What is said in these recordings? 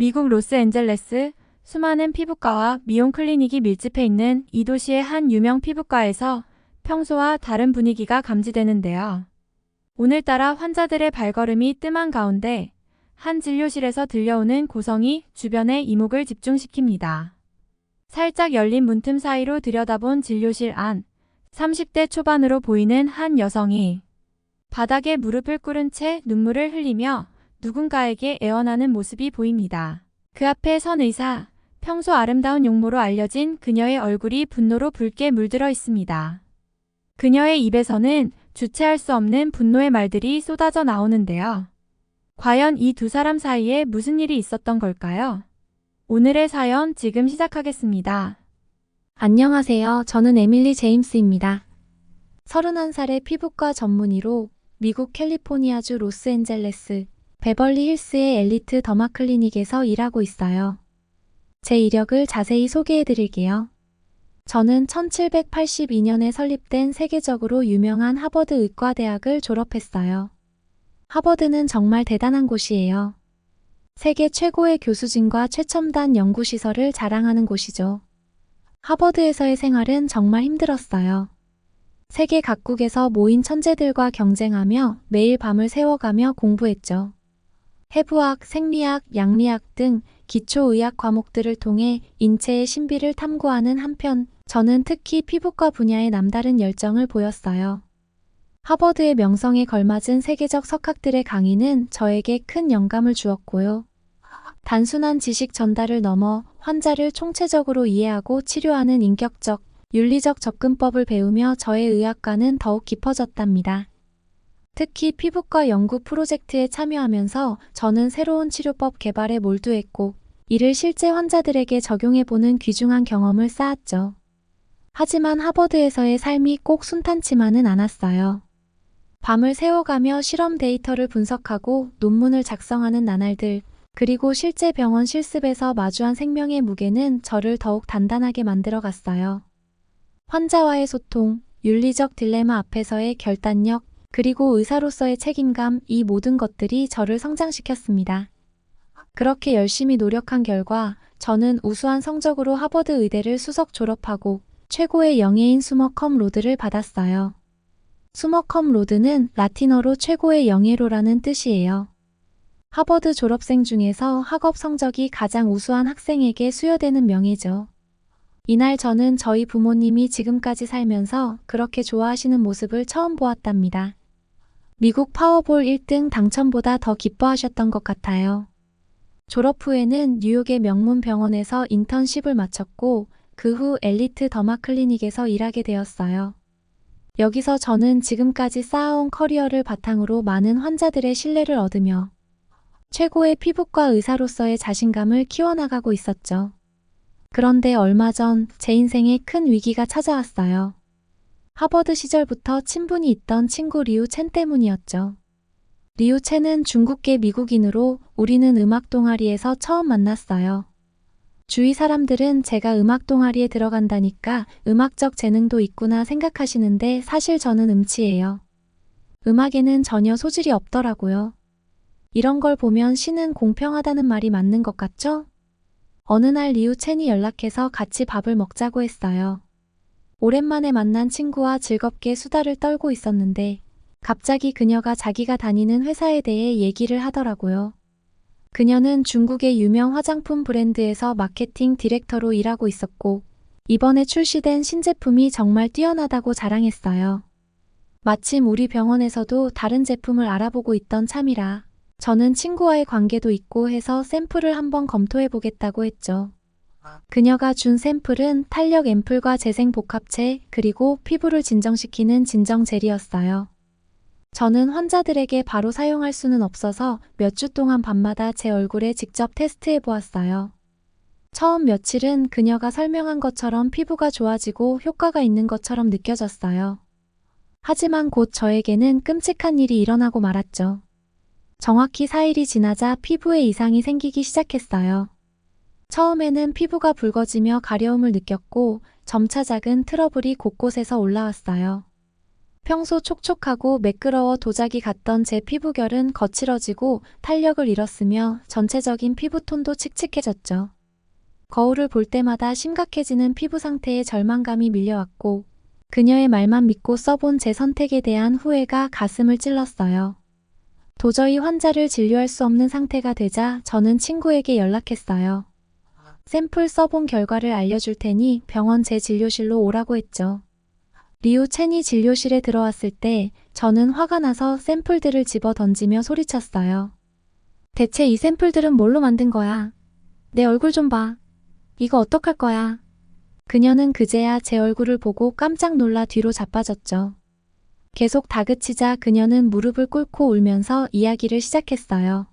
미국 로스앤젤레스 수많은 피부과와 미용 클리닉이 밀집해 있는 이 도시의 한 유명 피부과에서 평소와 다른 분위기가 감지되는데요. 오늘따라 환자들의 발걸음이 뜸한 가운데 한 진료실에서 들려오는 고성이 주변의 이목을 집중시킵니다. 살짝 열린 문틈 사이로 들여다본 진료실 안, 30대 초반으로 보이는 한 여성이 바닥에 무릎을 꿇은 채 눈물을 흘리며 누군가에게 애원하는 모습이 보입니다. 그 앞에 선 의사, 평소 아름다운 용모로 알려진 그녀의 얼굴이 분노로 붉게 물들어 있습니다. 그녀의 입에서는 주체할 수 없는 분노의 말들이 쏟아져 나오는데요. 과연 이 두 사람 사이에 무슨 일이 있었던 걸까요? 오늘의 사연 지금 시작하겠습니다. 안녕하세요. 저는 에밀리 제임스입니다. 31살의 피부과 전문의로 미국 캘리포니아주 로스앤젤레스, 베벌리 힐스의 엘리트 더마 클리닉에서 일하고 있어요. 제 이력을 자세히 소개해 드릴게요. 저는 1782년에 설립된 세계적으로 유명한 하버드 의과대학을 졸업했어요. 하버드는 정말 대단한 곳이에요. 세계 최고의 교수진과 최첨단 연구시설을 자랑하는 곳이죠. 하버드에서의 생활은 정말 힘들었어요. 세계 각국에서 모인 천재들과 경쟁하며 매일 밤을 새워가며 공부했죠. 해부학, 생리학, 양리학 등 기초의학 과목들을 통해 인체의 신비를 탐구하는 한편 저는 특히 피부과 분야에 남다른 열정을 보였어요. 하버드의 명성에 걸맞은 세계적 석학들의 강의는 저에게 큰 영감을 주었고요. 단순한 지식 전달을 넘어 환자를 총체적으로 이해하고 치료하는 인격적, 윤리적 접근법을 배우며 저의 의학과는 더욱 깊어졌답니다. 특히 피부과 연구 프로젝트에 참여하면서 저는 새로운 치료법 개발에 몰두했고, 이를 실제 환자들에게 적용해보는 귀중한 경험을 쌓았죠. 하지만 하버드에서의 삶이 꼭 순탄치만은 않았어요. 밤을 새워가며 실험 데이터를 분석하고 논문을 작성하는 나날들, 그리고 실제 병원 실습에서 마주한 생명의 무게는 저를 더욱 단단하게 만들어갔어요. 환자와의 소통, 윤리적 딜레마 앞에서의 결단력, 그리고 의사로서의 책임감, 이 모든 것들이 저를 성장시켰습니다. 그렇게 열심히 노력한 결과 저는 우수한 성적으로 하버드 의대를 수석 졸업하고 최고의 영예인 수머컴 로드를 받았어요. 수머컴 로드는 라틴어로 최고의 영예로라는 뜻이에요. 하버드 졸업생 중에서 학업 성적이 가장 우수한 학생에게 수여되는 명예죠. 이날 저는 저희 부모님이 지금까지 살면서 그렇게 좋아하시는 모습을 처음 보았답니다. 미국 파워볼 1등 당첨보다 더 기뻐하셨던 것 같아요. 졸업 후에는 뉴욕의 명문 병원에서 인턴십을 마쳤고 그 후 엘리트 더마 클리닉에서 일하게 되었어요. 여기서 저는 지금까지 쌓아온 커리어를 바탕으로 많은 환자들의 신뢰를 얻으며 최고의 피부과 의사로서의 자신감을 키워나가고 있었죠. 그런데 얼마 전 제 인생에 큰 위기가 찾아왔어요. 하버드 시절부터 친분이 있던 친구 리우 첸 때문이었죠. 리우 첸은 중국계 미국인으로 우리는 음악 동아리에서 처음 만났어요. 주위 사람들은 제가 음악 동아리에 들어간다니까 음악적 재능도 있구나 생각하시는데 사실 저는 음치예요. 음악에는 전혀 소질이 없더라고요. 이런 걸 보면 신은 공평하다는 말이 맞는 것 같죠? 어느 날 리우 첸이 연락해서 같이 밥을 먹자고 했어요. 오랜만에 만난 친구와 즐겁게 수다를 떨고 있었는데 갑자기 그녀가 자기가 다니는 회사에 대해 얘기를 하더라고요. 그녀는 중국의 유명 화장품 브랜드에서 마케팅 디렉터로 일하고 있었고 이번에 출시된 신제품이 정말 뛰어나다고 자랑했어요. 마침 우리 병원에서도 다른 제품을 알아보고 있던 참이라 저는 친구와의 관계도 있고 해서 샘플을 한번 검토해보겠다고 했죠. 그녀가 준 샘플은 탄력 앰플과 재생 복합체 그리고 피부를 진정시키는 진정 젤이었어요. 저는 환자들에게 바로 사용할 수는 없어서 몇 주 동안 밤마다 제 얼굴에 직접 테스트해보았어요. 처음 며칠은 그녀가 설명한 것처럼 피부가 좋아지고 효과가 있는 것처럼 느껴졌어요. 하지만 곧 저에게는 끔찍한 일이 일어나고 말았죠. 정확히 4일이 지나자 피부에 이상이 생기기 시작했어요. 처음에는 피부가 붉어지며 가려움을 느꼈고 점차 작은 트러블이 곳곳에서 올라왔어요. 평소 촉촉하고 매끄러워 도자기 같던 제 피부결은 거칠어지고 탄력을 잃었으며 전체적인 피부톤도 칙칙해졌죠. 거울을 볼 때마다 심각해지는 피부 상태에 절망감이 밀려왔고 그녀의 말만 믿고 써본 제 선택에 대한 후회가 가슴을 찔렀어요. 도저히 환자를 진료할 수 없는 상태가 되자 저는 친구에게 연락했어요. 샘플 써본 결과를 알려줄 테니 병원 제 진료실로 오라고 했죠. 리우 첸이 진료실에 들어왔을 때 저는 화가 나서 샘플들을 집어 던지며 소리쳤어요. 대체 이 샘플들은 뭘로 만든 거야? 내 얼굴 좀 봐. 이거 어떡할 거야? 그녀는 그제야 제 얼굴을 보고 깜짝 놀라 뒤로 자빠졌죠. 계속 다그치자 그녀는 무릎을 꿇고 울면서 이야기를 시작했어요.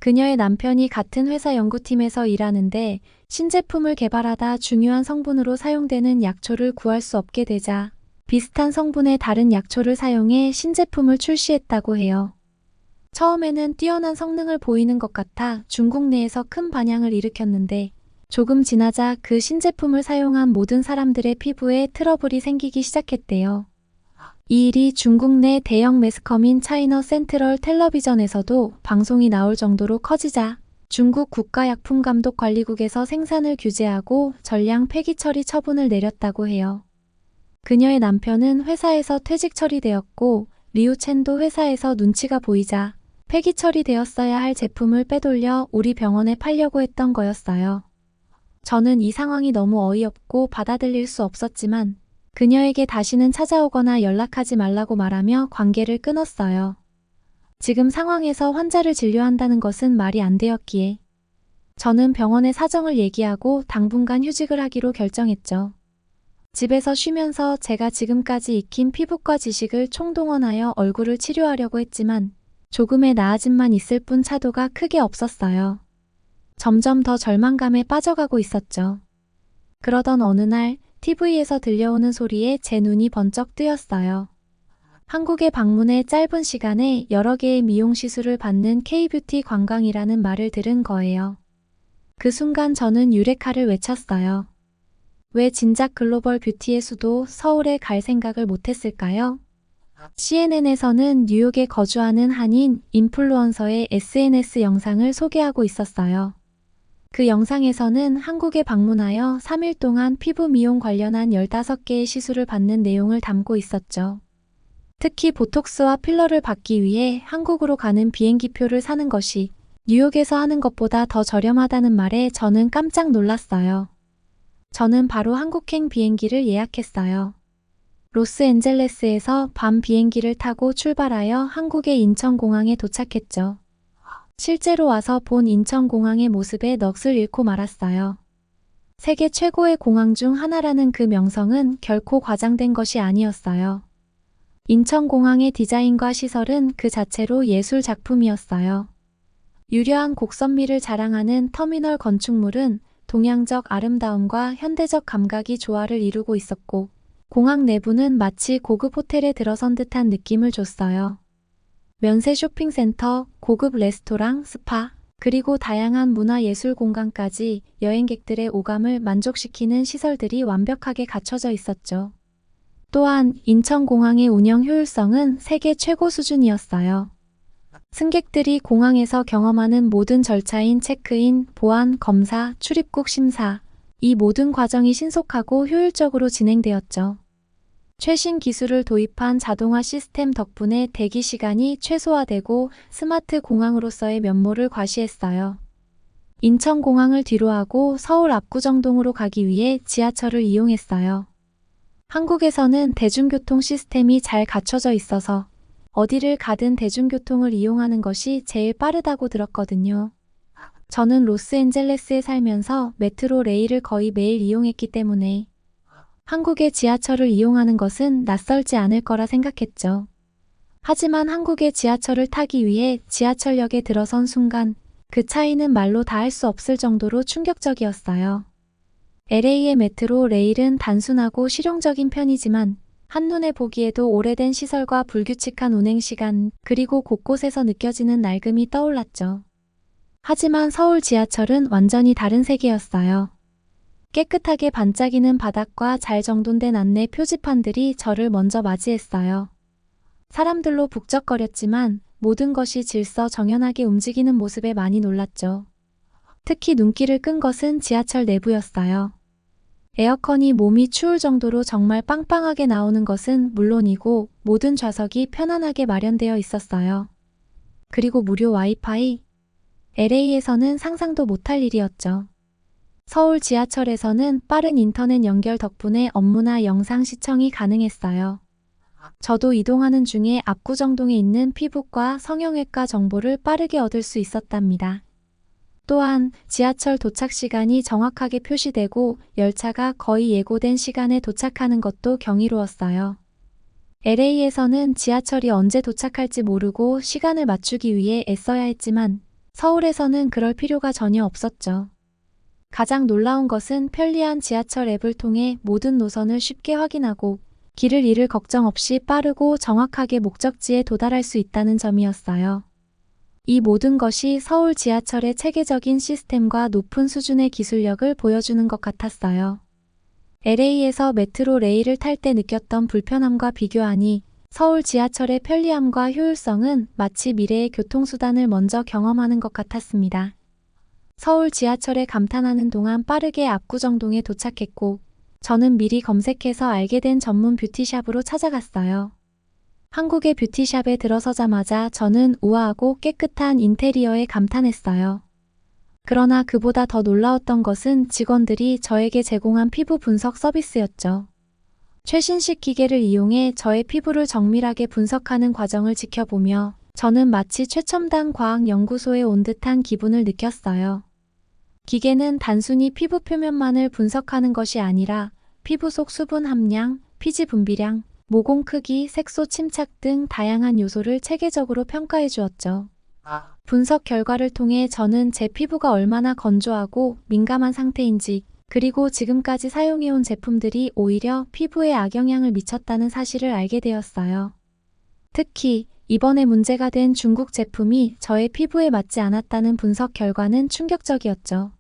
그녀의 남편이 같은 회사 연구팀에서 일하는데 신제품을 개발하다 중요한 성분으로 사용되는 약초를 구할 수 없게 되자 비슷한 성분의 다른 약초를 사용해 신제품을 출시했다고 해요. 처음에는 뛰어난 성능을 보이는 것 같아 중국 내에서 큰 반향을 일으켰는데 조금 지나자 그 신제품을 사용한 모든 사람들의 피부에 트러블이 생기기 시작했대요. 이 일이 중국 내 대형 매스컴인 차이너 센트럴 텔레비전에서도 방송이 나올 정도로 커지자 중국 국가약품감독관리국에서 생산을 규제하고 전량 폐기 처리 처분을 내렸다고 해요. 그녀의 남편은 회사에서 퇴직 처리되었고 리우 첸도 회사에서 눈치가 보이자 폐기 처리되었어야 할 제품을 빼돌려 우리 병원에 팔려고 했던 거였어요. 저는 이 상황이 너무 어이없고 받아들일 수 없었지만 그녀에게 다시는 찾아오거나 연락하지 말라고 말하며 관계를 끊었어요. 지금 상황에서 환자를 진료한다는 것은 말이 안 되었기에 저는 병원에 사정을 얘기하고 당분간 휴직을 하기로 결정했죠. 집에서 쉬면서 제가 지금까지 익힌 피부과 지식을 총동원하여 얼굴을 치료하려고 했지만 조금의 나아짐만 있을 뿐 차도가 크게 없었어요. 점점 더 절망감에 빠져가고 있었죠. 그러던 어느 날 TV에서 들려오는 소리에 제 눈이 번쩍 뜨였어요. 한국에 방문해 짧은 시간에 여러 개의 미용 시술을 받는 K-뷰티 관광이라는 말을 들은 거예요. 그 순간 저는 유레카를 외쳤어요. 왜 진작 글로벌 뷰티의 수도 서울에 갈 생각을 못했을까요? CNN에서는 뉴욕에 거주하는 한인 인플루언서의 SNS 영상을 소개하고 있었어요. 그 영상에서는 한국에 방문하여 3일 동안 피부 미용 관련한 15개의 시술을 받는 내용을 담고 있었죠. 특히 보톡스와 필러를 받기 위해 한국으로 가는 비행기표를 사는 것이 뉴욕에서 하는 것보다 더 저렴하다는 말에 저는 깜짝 놀랐어요. 저는 바로 한국행 비행기를 예약했어요. 로스앤젤레스에서 밤 비행기를 타고 출발하여 한국의 인천공항에 도착했죠. 실제로 와서 본 인천공항의 모습에 넋을 잃고 말았어요. 세계 최고의 공항 중 하나라는 그 명성은 결코 과장된 것이 아니었어요. 인천공항의 디자인과 시설은 그 자체로 예술 작품이었어요. 유려한 곡선미를 자랑하는 터미널 건축물은 동양적 아름다움과 현대적 감각이 조화를 이루고 있었고 공항 내부는 마치 고급 호텔에 들어선 듯한 느낌을 줬어요. 면세 쇼핑센터, 고급 레스토랑, 스파, 그리고 다양한 문화예술 공간까지 여행객들의 오감을 만족시키는 시설들이 완벽하게 갖춰져 있었죠. 또한 인천공항의 운영 효율성은 세계 최고 수준이었어요. 승객들이 공항에서 경험하는 모든 절차인 체크인, 보안, 검사, 출입국 심사, 이 모든 과정이 신속하고 효율적으로 진행되었죠. 최신 기술을 도입한 자동화 시스템 덕분에 대기 시간이 최소화되고 스마트 공항으로서의 면모를 과시했어요. 인천공항을 뒤로하고 서울 압구정동으로 가기 위해 지하철을 이용했어요. 한국에서는 대중교통 시스템이 잘 갖춰져 있어서 어디를 가든 대중교통을 이용하는 것이 제일 빠르다고 들었거든요. 저는 로스앤젤레스에 살면서 메트로 레일을 거의 매일 이용했기 때문에 한국의 지하철을 이용하는 것은 낯설지 않을 거라 생각했죠. 하지만 한국의 지하철을 타기 위해 지하철역에 들어선 순간 그 차이는 말로 다 할 수 없을 정도로 충격적이었어요. LA의 메트로 레일은 단순하고 실용적인 편이지만 한눈에 보기에도 오래된 시설과 불규칙한 운행 시간, 그리고 곳곳에서 느껴지는 낡음이 떠올랐죠. 하지만 서울 지하철은 완전히 다른 세계였어요. 깨끗하게 반짝이는 바닥과 잘 정돈된 안내 표지판들이 저를 먼저 맞이했어요. 사람들로 북적거렸지만 모든 것이 질서정연하게 움직이는 모습에 많이 놀랐죠. 특히 눈길을 끈 것은 지하철 내부였어요. 에어컨이 몸이 추울 정도로 정말 빵빵하게 나오는 것은 물론이고 모든 좌석이 편안하게 마련되어 있었어요. 그리고 무료 와이파이. LA에서는 상상도 못할 일이었죠. 서울 지하철에서는 빠른 인터넷 연결 덕분에 업무나 영상 시청이 가능했어요. 저도 이동하는 중에 압구정동에 있는 피부과 성형외과 정보를 빠르게 얻을 수 있었답니다. 또한 지하철 도착 시간이 정확하게 표시되고 열차가 거의 예고된 시간에 도착하는 것도 경이로웠어요. LA에서는 지하철이 언제 도착할지 모르고 시간을 맞추기 위해 애써야 했지만 서울에서는 그럴 필요가 전혀 없었죠. 가장 놀라운 것은 편리한 지하철 앱을 통해 모든 노선을 쉽게 확인하고 길을 잃을 걱정 없이 빠르고 정확하게 목적지에 도달할 수 있다는 점이었어요. 이 모든 것이 서울 지하철의 체계적인 시스템과 높은 수준의 기술력을 보여주는 것 같았어요. LA에서 메트로 레일을 탈 때 느꼈던 불편함과 비교하니 서울 지하철의 편리함과 효율성은 마치 미래의 교통수단을 먼저 경험하는 것 같았습니다. 서울 지하철에 감탄하는 동안 빠르게 압구정동에 도착했고 저는 미리 검색해서 알게 된 전문 뷰티샵으로 찾아갔어요. 한국의 뷰티샵에 들어서자마자 저는 우아하고 깨끗한 인테리어에 감탄했어요. 그러나 그보다 더 놀라웠던 것은 직원들이 저에게 제공한 피부 분석 서비스였죠. 최신식 기계를 이용해 저의 피부를 정밀하게 분석하는 과정을 지켜보며 저는 마치 최첨단 과학연구소에 온 듯한 기분을 느꼈어요. 기계는 단순히 피부 표면만을 분석하는 것이 아니라 피부 속 수분 함량, 피지 분비량, 모공 크기, 색소 침착 등 다양한 요소를 체계적으로 평가해 주었죠. 분석 결과를 통해 저는 제 피부가 얼마나 건조하고 민감한 상태인지, 그리고 지금까지 사용해온 제품들이 오히려 피부에 악영향을 미쳤다는 사실을 알게 되었어요. 특히 이번에 문제가 된 중국 제품이 저의 피부에 맞지 않았다는 분석 결과는 충격적이었죠.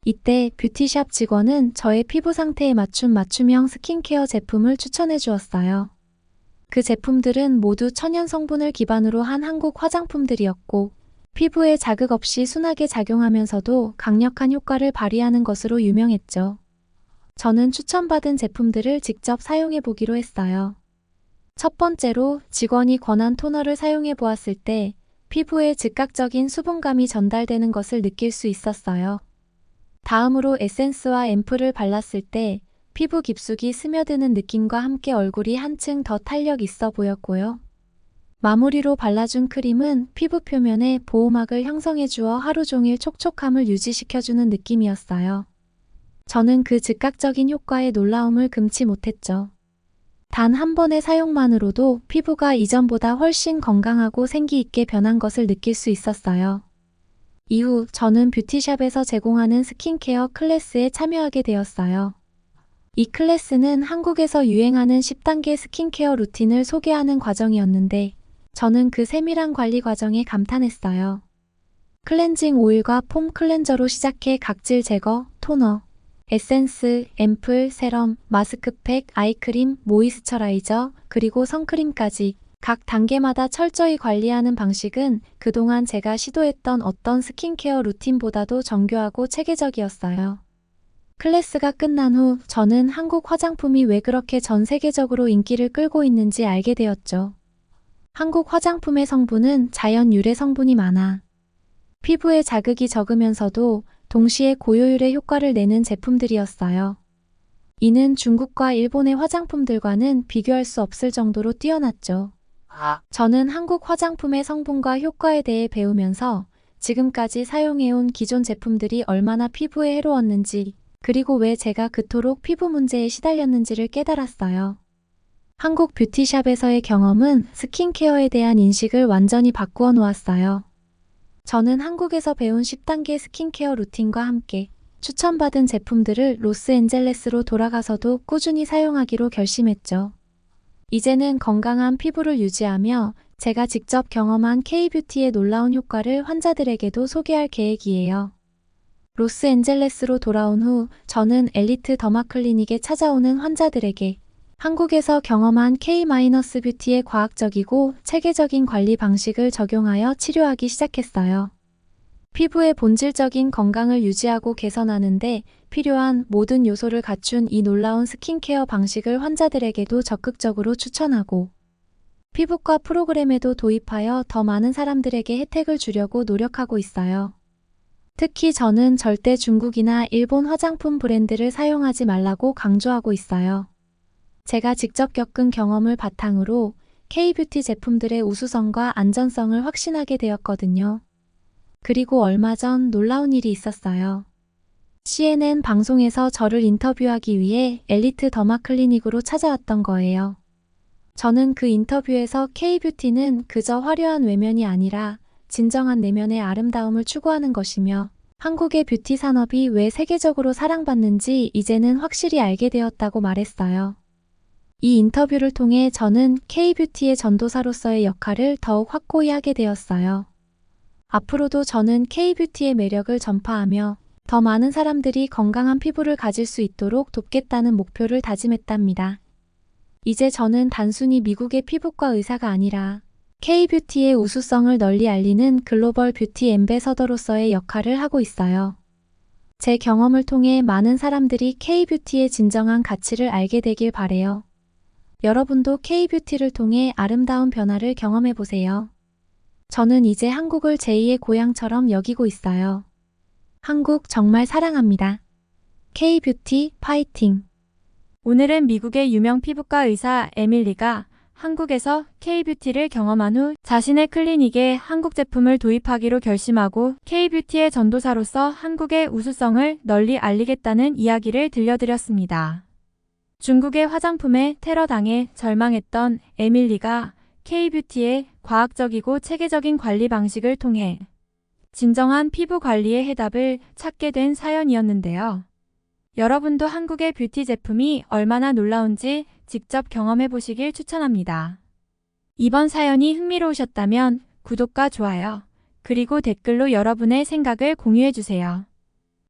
이때 뷰티샵 직원은 저의 피부 상태에 맞춘 맞춤형 스킨케어 제품을 추천해 주었어요. 그 제품들은 모두 천연 성분을 기반으로 한 한국 화장품들이었고 피부에 자극 없이 순하게 작용하면서도 강력한 효과를 발휘하는 것으로 유명했죠. 저는 추천받은 제품들을 직접 사용해 보기로 했어요. 첫 번째로 직원이 권한 토너를 사용해 보았을 때 피부에 즉각적인 수분감이 전달되는 것을 느낄 수 있었어요. 다음으로 에센스와 앰플을 발랐을 때 피부 깊숙이 스며드는 느낌과 함께 얼굴이 한층 더 탄력 있어 보였고요. 마무리로 발라준 크림은 피부 표면에 보호막을 형성해 주어 하루 종일 촉촉함을 유지시켜주는 느낌이었어요. 저는 그 즉각적인 효과에 놀라움을 금치 못했죠. 단 한 번의 사용만으로도 피부가 이전보다 훨씬 건강하고 생기 있게 변한 것을 느낄 수 있었어요. 이후 저는 뷰티샵에서 제공하는 스킨케어 클래스에 참여하게 되었어요. 이 클래스는 한국에서 유행하는 10단계 스킨케어 루틴을 소개하는 과정이었는데 저는 그 세밀한 관리 과정에 감탄했어요. 클렌징 오일과 폼 클렌저로 시작해 각질 제거, 토너, 에센스, 앰플, 세럼, 마스크팩, 아이크림, 모이스처라이저, 그리고 선크림까지 각 단계마다 철저히 관리하는 방식은 그동안 제가 시도했던 어떤 스킨케어 루틴보다도 정교하고 체계적이었어요. 클래스가 끝난 후 저는 한국 화장품이 왜 그렇게 전 세계적으로 인기를 끌고 있는지 알게 되었죠. 한국 화장품의 성분은 자연 유래 성분이 많아 피부에 자극이 적으면서도 동시에 고효율의 효과를 내는 제품들이었어요. 이는 중국과 일본의 화장품들과는 비교할 수 없을 정도로 뛰어났죠. 저는 한국 화장품의 성분과 효과에 대해 배우면서 지금까지 사용해온 기존 제품들이 얼마나 피부에 해로웠는지, 그리고 왜 제가 그토록 피부 문제에 시달렸는지를 깨달았어요. 한국 뷰티샵에서의 경험은 스킨케어에 대한 인식을 완전히 바꾸어 놓았어요. 저는 한국에서 배운 10단계 스킨케어 루틴과 함께 추천받은 제품들을 로스앤젤레스로 돌아가서도 꾸준히 사용하기로 결심했죠. 이제는 건강한 피부를 유지하며 제가 직접 경험한 K-뷰티의 놀라운 효과를 환자들에게도 소개할 계획이에요. 로스앤젤레스로 돌아온 후 저는 엘리트 더마클리닉에 찾아오는 환자들에게 한국에서 경험한 K-뷰티의 과학적이고 체계적인 관리 방식을 적용하여 치료하기 시작했어요. 피부의 본질적인 건강을 유지하고 개선하는 데 필요한 모든 요소를 갖춘 이 놀라운 스킨케어 방식을 환자들에게도 적극적으로 추천하고 피부과 프로그램에도 도입하여 더 많은 사람들에게 혜택을 주려고 노력하고 있어요. 특히 저는 절대 중국이나 일본 화장품 브랜드를 사용하지 말라고 강조하고 있어요. 제가 직접 겪은 경험을 바탕으로 K-뷰티 제품들의 우수성과 안전성을 확신하게 되었거든요. 그리고 얼마 전 놀라운 일이 있었어요. CNN 방송에서 저를 인터뷰하기 위해 엘리트 더마클리닉으로 찾아왔던 거예요. 저는 그 인터뷰에서 K-뷰티는 그저 화려한 외면이 아니라 진정한 내면의 아름다움을 추구하는 것이며 한국의 뷰티 산업이 왜 세계적으로 사랑받는지 이제는 확실히 알게 되었다고 말했어요. 이 인터뷰를 통해 저는 K-뷰티의 전도사로서의 역할을 더욱 확고히 하게 되었어요. 앞으로도 저는 K-뷰티의 매력을 전파하며 더 많은 사람들이 건강한 피부를 가질 수 있도록 돕겠다는 목표를 다짐했답니다. 이제 저는 단순히 미국의 피부과 의사가 아니라 K-뷰티의 우수성을 널리 알리는 글로벌 뷰티 앰베서더로서의 역할을 하고 있어요. 제 경험을 통해 많은 사람들이 K-뷰티의 진정한 가치를 알게 되길 바래요. 여러분도 K-뷰티를 통해 아름다운 변화를 경험해보세요. 저는 이제 한국을 제2의 고향처럼 여기고 있어요. 한국 정말 사랑합니다. K-뷰티 파이팅! 오늘은 미국의 유명 피부과 의사 에밀리가 한국에서 K-뷰티를 경험한 후 자신의 클리닉에 한국 제품을 도입하기로 결심하고 K-뷰티의 전도사로서 한국의 우수성을 널리 알리겠다는 이야기를 들려드렸습니다. 중국의 화장품에 테러당해 절망했던 에밀리가 K-뷰티의 과학적이고 체계적인 관리 방식을 통해 진정한 피부 관리의 해답을 찾게 된 사연이었는데요. 여러분도 한국의 뷰티 제품이 얼마나 놀라운지 직접 경험해 보시길 추천합니다. 이번 사연이 흥미로우셨다면 구독과 좋아요, 그리고 댓글로 여러분의 생각을 공유해 주세요.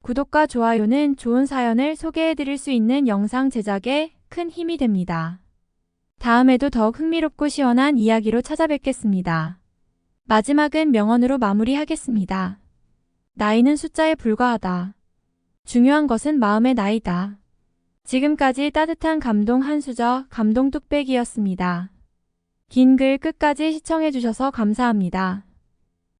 구독과 좋아요는 좋은 사연을 소개해 드릴 수 있는 영상 제작에 큰 힘이 됩니다. 다음에도 더욱 흥미롭고 시원한 이야기로 찾아뵙겠습니다. 마지막은 명언으로 마무리하겠습니다. 나이는 숫자에 불과하다. 중요한 것은 마음의 나이다. 지금까지 따뜻한 감동 한수저 감동 뚝배기였습니다. 긴 글 끝까지 시청해주셔서 감사합니다.